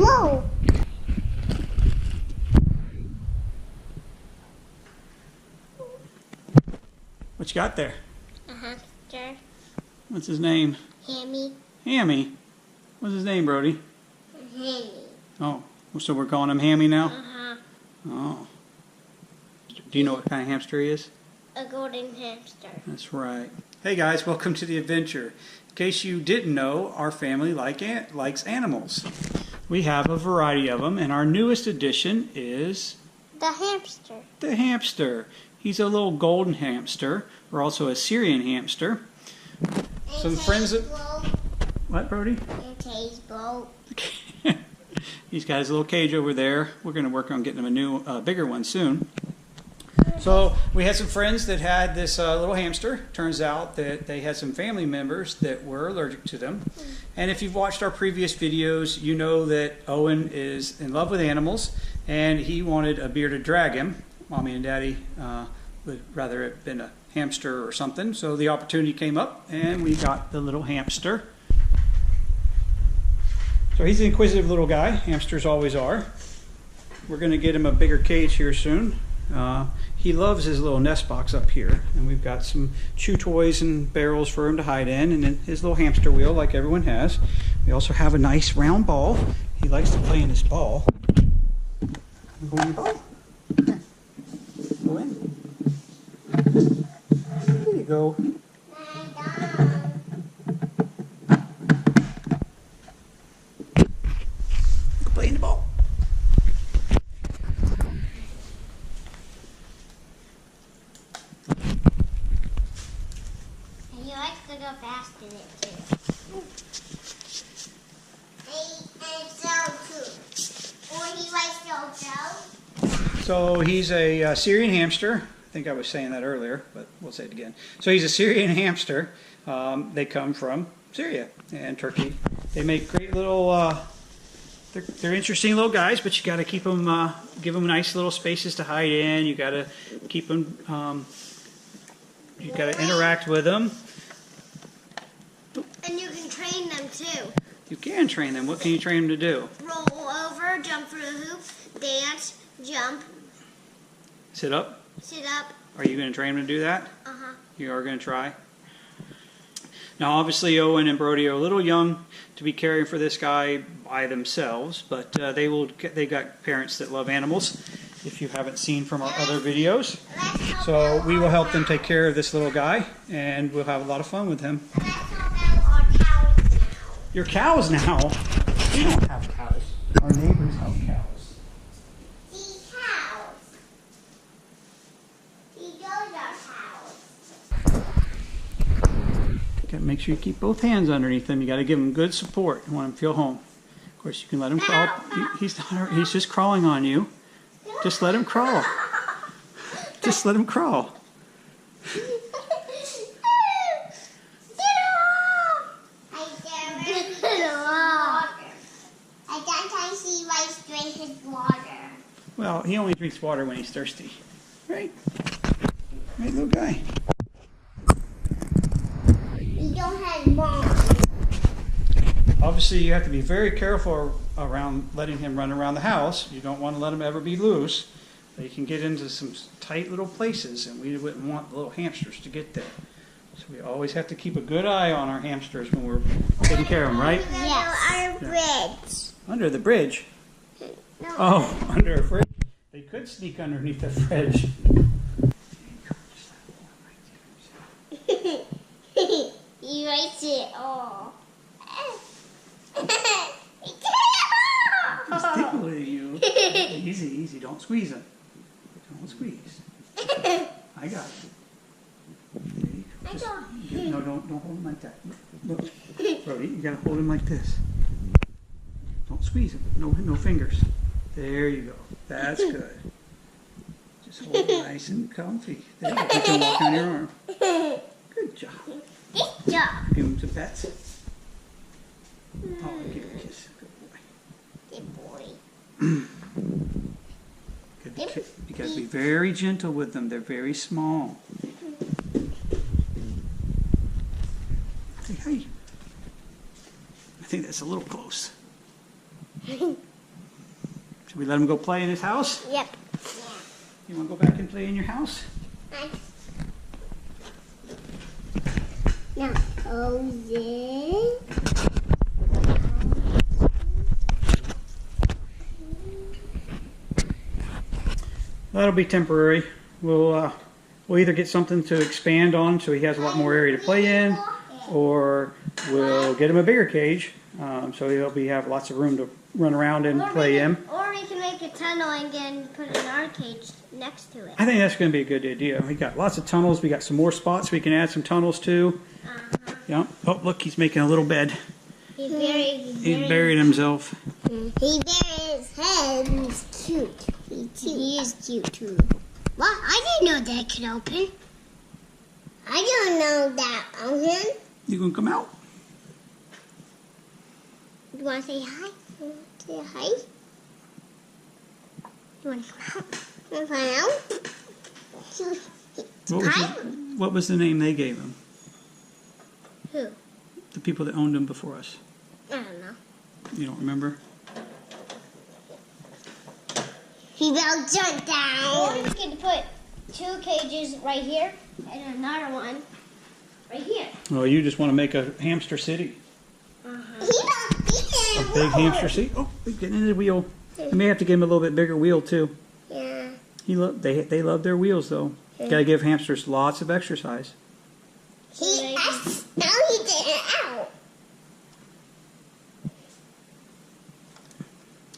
Whoa! What you got there? A hamster. What's his name? Hammy. Hammy. What's his name, Brody? Hammy. Oh, so we're calling him Hammy now? Uh-huh. Oh. Do you know what kind of hamster he is? A golden hamster. That's right. Hey guys, welcome to the adventure. In case you didn't know, our family likes animals. We have a variety of them, and our newest addition is The hamster. the hamster. He's a little golden hamster, or also a Syrian hamster. Some friends that... What, Brody? He's got his little cage over there. We're going to work on getting him a new, bigger one soon. So we had some friends that had this little hamster. Turns out that they had some family members that were allergic to them. And if you've watched our previous videos, you know that Owen is in love with animals, and he wanted a bearded dragon. Mommy and Daddy would rather have been a hamster or something. So the opportunity came up, and we got the little hamster. So he's an inquisitive little guy. Hamsters always are. We're going to get him a bigger cage here soon. He loves his little nest box up here, and we've got some chew toys and barrels for him to hide in, and then his little hamster wheel like everyone has. We also have a nice round ball. He likes to play in his ball. Go in your ball. Here. Go in. There you go. Go play in the ball. He likes to go fast in it too. And so too. Or he likes to also. So he's a Syrian hamster. I think I was saying that earlier, but we'll say it again. So he's a Syrian hamster. They come from Syria and Turkey. They make great little, they're interesting little guys, but you got to keep them, give them nice little spaces to hide in. You got to keep them, you got to interact with them. And you can train them too. You can train them. What can you train them to do? Roll over, jump through a hoop, dance, jump, Sit up? sit up. Are you going to train them to do that? Uh-huh. You are going to try? Now, obviously, Owen and Brody are a little young to be caring for this guy by themselves, but they got parents that love animals, if you haven't seen from our other videos. So we will help them take care of this little guy, and we'll have a lot of fun with him. Let's help out our cows now. Your cows now? We don't have cows. Our neighbors have cows. These cows. These are cows. Got to make sure you keep both hands underneath them. You got to give them good support. You want them to feel home. Of course, you can let him crawl. He's just crawling on you. Just let him crawl. Just let him crawl. Well, he only drinks water when he's thirsty. Right? Right, little guy. We don't have mom. Obviously, you have to be very careful around letting him run around the house. You don't want to let him ever be loose. They can get into some tight little places, and we wouldn't want the little hamsters to get there. So we always have to keep a good eye on our hamsters when we're taking care of them, right? Yes. Our bridge. Under the bridge? No. Oh, under a fridge? They could sneak underneath the fridge. You likes it all. He's tickling you. Easy, easy. Don't squeeze him. Don't squeeze. I got it. There you go. Just, no, don't hold him like that. Look, Brody, you gotta hold him like this. Don't squeeze him. No fingers. There you go. That's good. Just hold him nice and comfy. There you go. You can walk on your arm. Good job. Good job. Give him some pets. Oh, give him a kiss. Good boy. Good boy. You got to be very gentle with them. They're very small. Hey, hey. I think that's a little close. We let him go play in his house? Yep. You want to go back and play in your house? Now, Jose. That'll be temporary. We'll either get something to expand on so he has a lot more area to play in, or we'll get him a bigger cage so he'll have lots of room to run around and play in. Or we can make a tunnel and then put an R cage next to it. I think that's going to be a good idea. We got lots of tunnels. We got some more spots we can add some tunnels to. Yeah. Oh, look, he's making a little bed. He's buried himself. He buried his head. He's cute. He is cute too. Well, I didn't know that could open. I don't know that open. You gonna come out? You want to say hi? Say hi? You want to come out? You want to come out? What was the name they gave him? Who? The people that owned him before us. I don't know. You don't remember? He will jump down. We're just going to put 2 cages right here and another one right here. Oh, you just want to make a hamster city. A big hamster city. Oh, he's getting in the wheel. I may have to give him a little bit bigger wheel too. Yeah. They love their wheels though. Gotta give hamsters lots of exercise. Now he didn't out.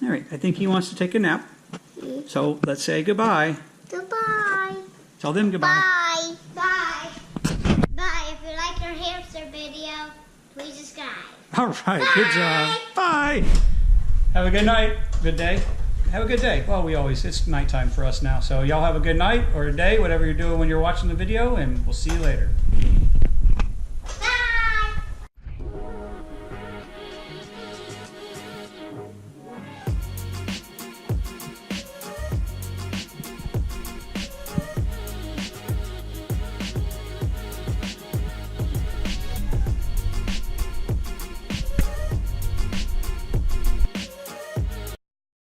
All right, I think he wants to take a nap. So let's say goodbye. Goodbye. Tell them goodbye. Bye. Bye. Bye. If you like our hamster video, please subscribe. All right, good job. Bye. Have a good night. Good day. Have a good day. Well, it's nighttime for us now. So y'all have a good night or a day, whatever you're doing when you're watching the video, and we'll see you later.